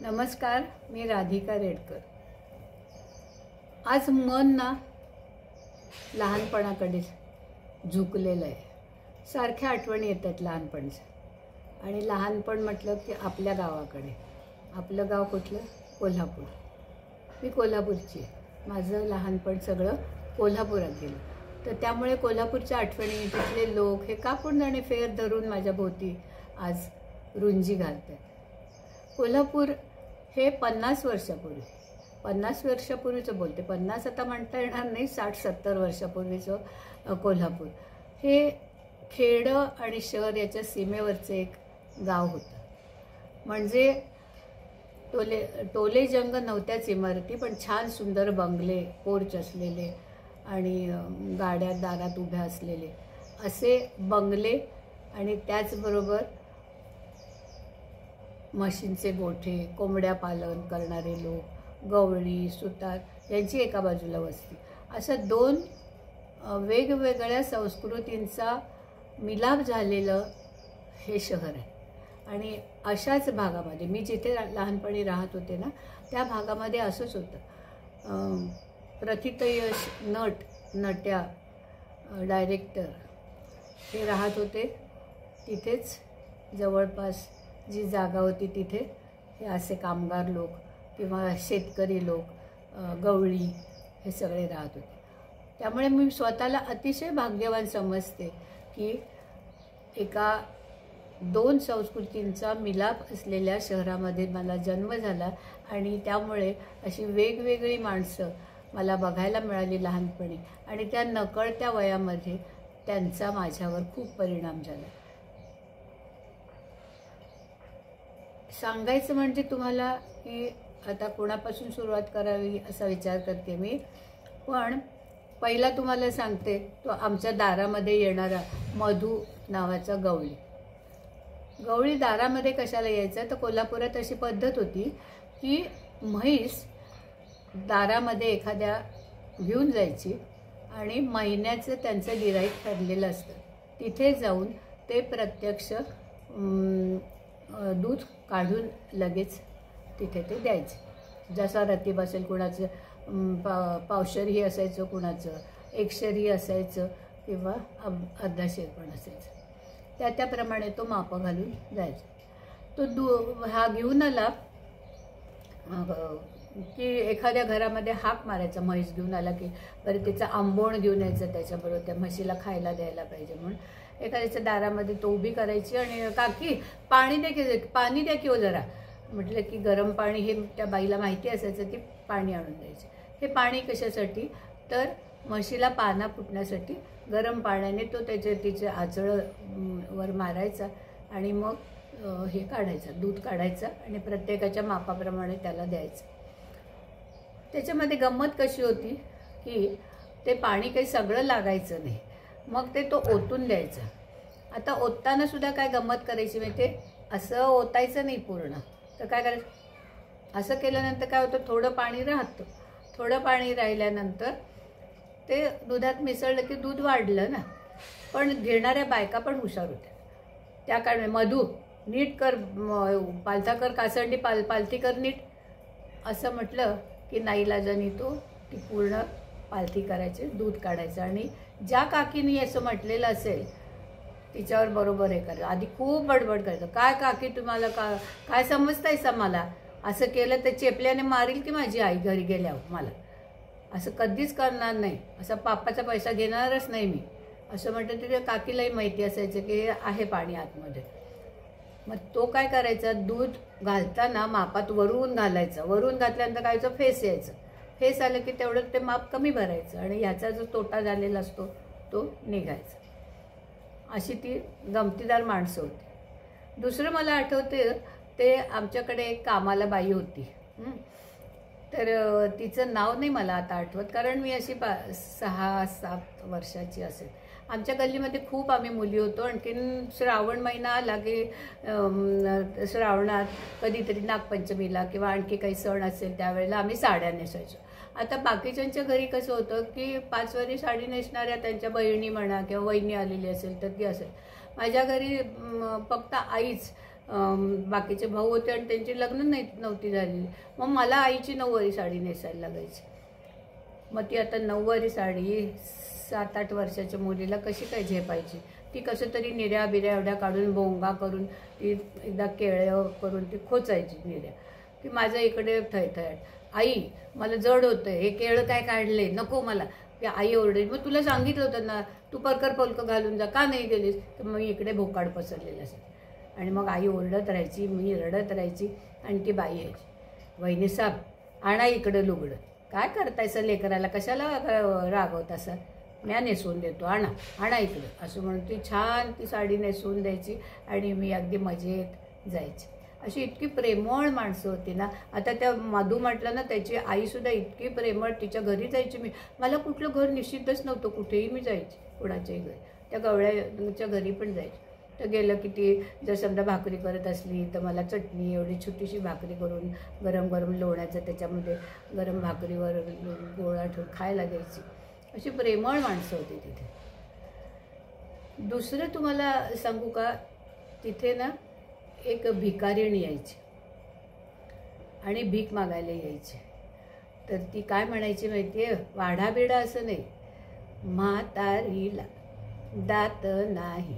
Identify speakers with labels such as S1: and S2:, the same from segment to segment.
S1: नमस्कार, मी राधिका रेडकर। आज मन ना लहानपणाकडे झुकलेलं आहे। सारख्या आठवणी येतात लहानपणच्या। आणि लहानपण म्हटलं की आपल्या गावाकडे। आपलं गाव कुठलं? कोल्हापूर। मी कोल्हापूरची आहे। माझं लहानपण सगळं कोल्हापुरात गेलं। तर त्यामुळे कोल्हापूरच्या आठवणी, तिथले लोक हे कापूरदाणे फेर धरून माझ्या भोवती आज रुंजी घालतात। कोल्हापूर हे 50 वर्षापूर्वीचं बोलते। 50 आता म्हणता येणार नाही, 60-70 वर्षापूर्वीचं कोल्हापूर हे खेडं आणि शहर याच्या सीमेवरचं एक गाव होतं। म्हणजे टोले जंग नव्हत्याच इमारती, पण छान सुंदर बंगले, पोर्च असलेले आणि गाड्या दारात उभ्या असलेले असे बंगले, आणि त्याचबरोबर म्हशींचे गोठे, कोंबड्या पालन करणारे लोक, गवळी, सुतार यांची एका बाजूला वस्ती, असं दोन वेगवेगळ्या संस्कृतींचा मिलाप झालेलं हे शहर आहे। आणि अशाच भागामध्ये मी जिथे लहानपणी राहत होते ना, त्या भागामध्ये असंच होतं। प्रथितयश नट्या डायरेक्टर हे राहत होते तिथेच। जवळपास जी जागा होती तिथे हे असे कामगार लोक किंवा शेतकरी लोक, गवळी हे सगळे राहत होते। त्यामुळे मी स्वतःला अतिशय भाग्यवान समजते की एका दोन संस्कृतींचा मिलाप असलेल्या शहरामध्ये मला जन्म झाला, आणि त्यामुळे अशी वेगवेगळी माणसं मला बघायला मिळाली लहानपणी, आणि त्या नकळत्या वयामध्ये त्यांचा माझ्यावर खूप परिणाम झाला। सांगायचं म्हणजे तुम्हाला की आता कोणापासून सुरुवात करावी असा विचार करते मी। पण पहिला तुम्हाला सांगते तो आमच्या दारामध्ये येणारा मधू नावाचा गवळी। गवळी दारामध्ये कशाला यायचा? तर कोल्हापुरात अशी पद्धत होती की म्हैस दारामध्ये एखाद्या घेऊन जायची, आणि महिन्याचं त्यांचं गिऱ्हाईक ठरलेलं असतं। तिथे जाऊन ते प्रत्यक्ष दूध काढून लगेच तिथे ते द्यायचे। जसा रतीब असेल, कुणाचं पावशेरही असायचं, कुणाचं एकशेरही असायचं, किंवा अर्धाशेर पण असायचं। त्याप्रमाणे तो मापं घालून जायचा। तो हा घेऊन आला की एखाद्या घरामध्ये हाक मारायचा, म्हैस घेऊन आला की बरं तिचं आंबोण घेऊन यायचं, त्याच्याबरोबर त्या म्हशीला खायला द्यायला पाहिजे म्हणून एखाद्याच्या दारामध्ये तो उभी करायची, आणि काकी पाणी द्या की हो जरा म्हटलं की गरम पाणी, हे त्या बाईला माहिती असायचं, ती पाणी आणून द्यायची। हे पाणी कशासाठी? तर म्हशीला पाना फुटण्यासाठी गरम पाण्याने तो तिचे आचळं वर मारायचा, आणि मग हे काढायचं, दूध काढायचं, आणि प्रत्येकाच्या मापाप्रमाणे त्याला द्यायचं। त्याच्यामध्ये गंमत कशी होती की ते पाणी काही सगळं लागायचं नाही, मग ते तो ओतून द्यायचा। आता ओतताना सुद्धा काय गंमत करायची माहिती आहे? असं ओतायचं नाही पूर्ण, तर काय करायचं? असं केल्यानंतर काय होतं? थोडं पाणी राहतं। थोडं पाणी राहिल्यानंतर ते दुधात मिसळलं की दूध वाढलं ना। पण घेणाऱ्या बायका पण हुशार होत्या। त्या काय, मधू नीट कर, पालथा कर, कासंडी पालथी कर नीट, असं म्हटलं की नाईलाजानी ती पूर्ण पालथी करायची, दूध काढायचं। आणि ज्या काकीनी असं म्हटलेलं असेल तिच्यावर बरोबर हे करायचं। आधी खूप बडबड करायचं, काय काकी तुम्हाला काय समजतायसा मला? असं केलं तर चेपल्याने मारील की माझी आई घरी गेल्यावर मला, असं कधीच करणार नाही, असा पापाचा पैसा घेणारच नाही मी, असं म्हटलं तरी काकीलाही माहिती असायचं की हे आहे पाणी आतमध्ये। मग तो काय करायचा? दूध घालताना मापात वरून घालायचं, वरून घातल्यानंतर काय व्हायचं? फेस यायचं। फेस आलं की तेवढं ते माप कमी भरायचं, आणि ह्याचा जो तोटा झालेला असतो तो निघायचा। अशी ती गमतीदार माणसं होती। दुसरं मला आठवते, ते आमच्याकडे एक कामाला बाई होती। तर तिचं नाव नाही मला आता आठवत, कारण मी अशी 6-7 वर्षाची असेल। आमच्या गल्लीमध्ये खूप आम्ही मुली होतो। आणखीन श्रावण महिना आला की श्रावणात कधीतरी नागपंचमीला किंवा आणखी काही सण असेल त्यावेळेला आम्ही साड्या नेसायचो। आता बाकीच्यांच्या घरी कसं होतं की 5 वारी साडी नेसणाऱ्या त्यांच्या बहिणी म्हणा किंवा वहिनी आलेली असेल तर ती असेल। माझ्या घरी फक्त आईच बाकीचे भाऊ होते आणि त्यांची लग्न नव्हती झालेली. मग मला आईची नऊवारी साडी नेसायला लागायची. मग ती आता नऊवारी साडी 7-8 वर्षाच्या मुलीला कशी काय झेपायची? ती कसं तरी निर्या बिऱ्या एवढ्या काढून बोंगा करून ती एकदा केळं करून ती खोचायची निर्या. की माझं इकडे थैथयाट, आई मला जड होतं, हे केळं काय काढले, नको मला. की आई ओरडेल, मग तुला सांगितलं होतं ना तू परकर पलकं घालून जा, का नाही गेलीस? तर मग इकडे भोकाड पसरलेलं असेल आणि मग आई ओरडत राहायची, मी रडत राहायची आणि ती बाई यायची, वहिनी साहेब आणा इकडं लुगडं, काय करतायचं लेकराला, कशाला रागवतासा, म्या नेसवून देतो, आणा इकडं असं म्हणून ती छान ती साडी नेसवून द्यायची आणि मी अगदी मजेत जायची. अशी इतकी प्रेमळ माणसं होती ना. आता त्या मधू म्हटलं ना, त्याची आईसुद्धा इतकी प्रेमळ, तिच्या घरी जायची मी. मला कुठलं घर निश्चितच नव्हतं, कुठेही मी जायची, कुणाच्याही घरी, त्या गवळ्याच्या घरी पण जायची. तर गेलं की ती जर समजा भाकरी करत असली तर मला चटणी एवढी छोटीशी भाकरी करून गरम गरम लोण्याचं त्याच्यामध्ये गरम भाकरीवर गोळा ठेवून खायला द्यायची. अशी प्रेमळ माणसं होती तिथे. दुसरं तुम्हाला सांगू का, तिथे ना एक भिकारीण यायची आणि भीक मागायला यायची. तर ती काय म्हणायची माहिती आहे? वाढा बिडा असं नाही, म्हातारीला दात नाही,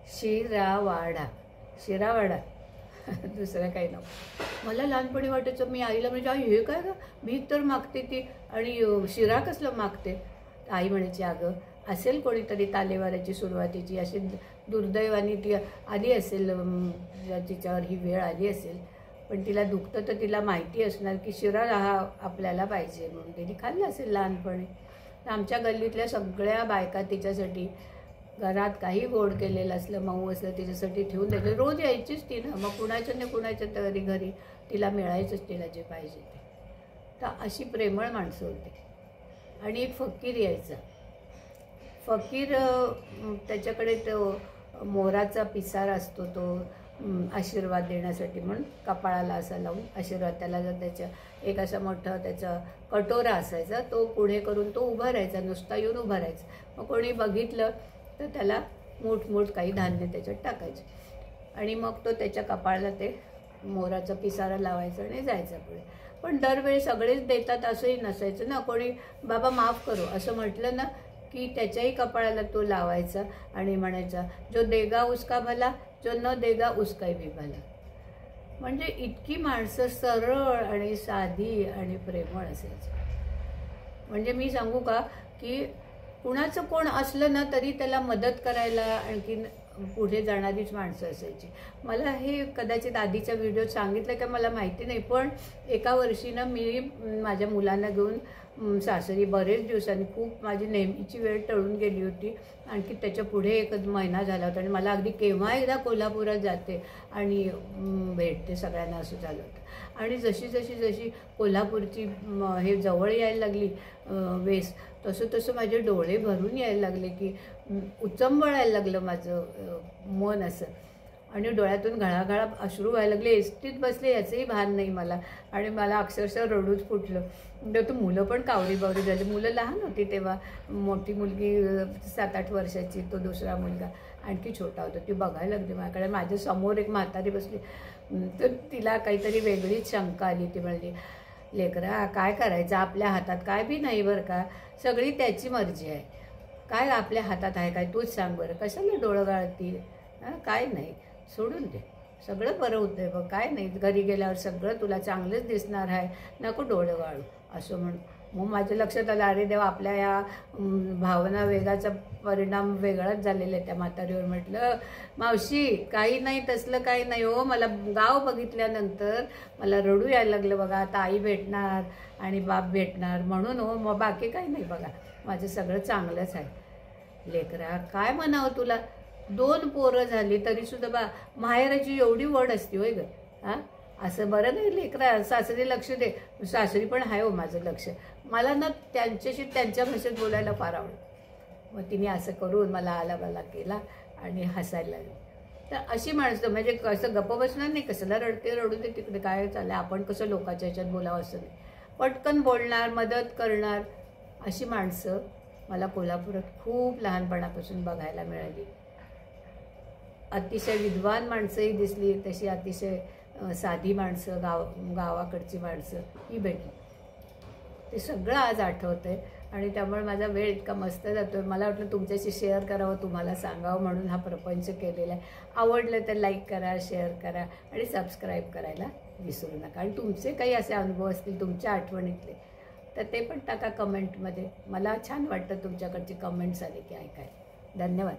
S1: शिरावाडा, शिरावाडा दुसरं काही नको. मला लहानपणी वाटायचं, मी आईला म्हणजे आई हे काय गं, भीक तर मागते ती आणि शिरा कसलं मागते? आई म्हणायची, अगं असेल कोणीतरी तालेवाराची सुरुवातीची अशी दुर्दैवानी ती आली असेल, तिच्यावर ही वेळ आली असेल, पण तिला दुखतं तर तिला माहिती असणार की शिरा हा आपल्याला पाहिजे म्हणून तिने खाल्लं असेल लहानपणी. आमच्या गल्लीतल्या सगळ्या बायका तिच्यासाठी घरात काही गोड केलेलं असलं, मऊ असलं, तिच्यासाठी ठेवून द्यायचं. रोज यायचीच ती ना, मग कुणाच्या ना कुणाच्या तरी घरी तिला मिळायचंच तिला जे पाहिजे ते. तर अशी प्रेमळ माणसं होती. आणि एक फकीर यायचा. फकीर त्याच्याकडे तो मोराचा पिसार असतो, तो आशीर्वाद देण्यासाठी म्हणून कपाळाला असा लावून आशीर्वाद. त्याला जर त्याच्या एक असा मोठा त्याचा कटोरा असायचा, तो पुढे करून तो उभा राहायचा, नुसता येऊन उभा राहायचा. मग कोणी बघितलं तर त्याला मोठमोठ काही धान्य त्याच्यात टाकायचे आणि मग तो त्याच्या कपाळाला ते मोराचा पिसारा लावायचा आणि जायचा पुढे. पण दरवेळी सगळेच देतात असंही नसायचं ना. कोणी बाबा माफ करो असं म्हटलं ना की त्याच्याही कपाळाला तो लावायचा आणि म्हणायचा, जो देगा उसका भला, जो न देगा उसकाही भी भला. म्हणजे इतकी माणसं सरळ आणि साधी आणि प्रेमळ असायची. म्हणजे मी सांगू का की कुणाचं कोण असलं ना तरी त्याला मदत करायला आणखीन पुढे जाणारीच माणसं असायची. मला हे कदाचित आधीच्या व्हिडिओत सांगितलं का मला माहिती नाही, पण एका वर्षी ना मी माझ्या मुलांना घेऊन सासरी बरेच दिवसांनी, खूप माझी नेहमीची वेळ टळून गेली होती. आणखी त्याच्या पुढे एक महिना झाला होता आणि मला अगदी केव्हा एकदा कोल्हापुरात जाते आणि भेटते सगळ्यांना असं झालं होतं. आणि जशी कोल्हापूरची हे जवळ यायला लागली वेस, तसं माझे डोळे भरून यायला लागले की उचंबळायला लागलं माझं मन असं, आणि डोळ्यातून घळाघळा अश्रू व्हायला लागले. एसटीत बसले याचंही भान नाही मला आणि मला अक्षरशः रडूच फुटलं. तर मुलं पण कावरी बावरी झाली. मुलं लहान होती तेव्हा, मोठी मुलगी 7-8 वर्षाची, तो दुसरा मुलगा आणखी छोटा होता. ती बघायला लागली माझ्याकडे. माझ्या समोर एक म्हातारी बसली, तर तिला काहीतरी वेगळीच शंका आली. ती म्हणली, लेकरा काय करायचं, आपल्या हातात काय बी नाही बरं का, सगळी त्याची मर्जी आहे, काय आपल्या हातात आहे काय, तूच सांग बरं, कशाला डोळं गाळती, काय नाही, सोडून दे, सगळं बरं होतं आहे बघ, काय नाही, घरी गेल्यावर सगळं तुला चांगलंच दिसणार आहे, नको डोळं गाळू असं म्हणून. मग माझ्या लक्षात आलं, अरे देवा, आपल्या या भावना वेगाचा परिणाम वेगळाच झालेला आहे त्या म्हातारीवर. म्हटलं, मावशी काही नाही, तसलं काही नाही हो, मला गाव बघितल्यानंतर मला रडू यायला लागलं बघा. आता आई भेटणार आणि बाप भेटणार म्हणून हो, मग बाकी काही नाही बघा, माझं सगळं चांगलंच आहे. लेकरा काय म्हणावं तुला, 2 पोरं झाली तरीसुद्धा माहेराची एवढी वड असते होय ग. हां, असं बरं नाही लेकरा, सासरी लक्ष दे. सासरी पण आहे हो माझं लक्ष. मला ना त्यांच्याशी त्यांच्या भाषेत बोलायला फार आवडतं. मग तिने असं करून मला आलाबाला केला आणि हसायला लागली. तर अशी माणसं, म्हणजे कसं गप्प बसणार नाही, कसला रडते रडू दे तिकडे, काय चाललं, आपण कसं लोकांच्या ह्याच्यात बोलावं असं नाही, पटकन बोलणार, मदत करणार, अशी माणसं मला कोल्हापुरात खूप लहानपणापासून बघायला मिळाली. अतिशय विद्वान माणसंही दिसली, तशी अतिशय साधी माणसं, गावाकडची माणसं ही भेटली. ते सगळं आज आठवतंय आणि त्यामुळे माझा वेळ इतका मस्त जातोय. मला वाटलं तुमच्याशी शेअर करावं, तुम्हाला सांगावं म्हणून हा प्रपंच केलेला आहे. आवडलं तर लाईक करा, शेअर करा आणि सबस्क्राईब करायला विसरू नका. आणि तुमचे काही असे अनुभव असतील तुमच्या आठवणीतले तर ते पण टाका कमेंटमध्ये. मला छान वाटतं तुमच्याकडची कमेंट्स आले की ऐकायला. धन्यवाद.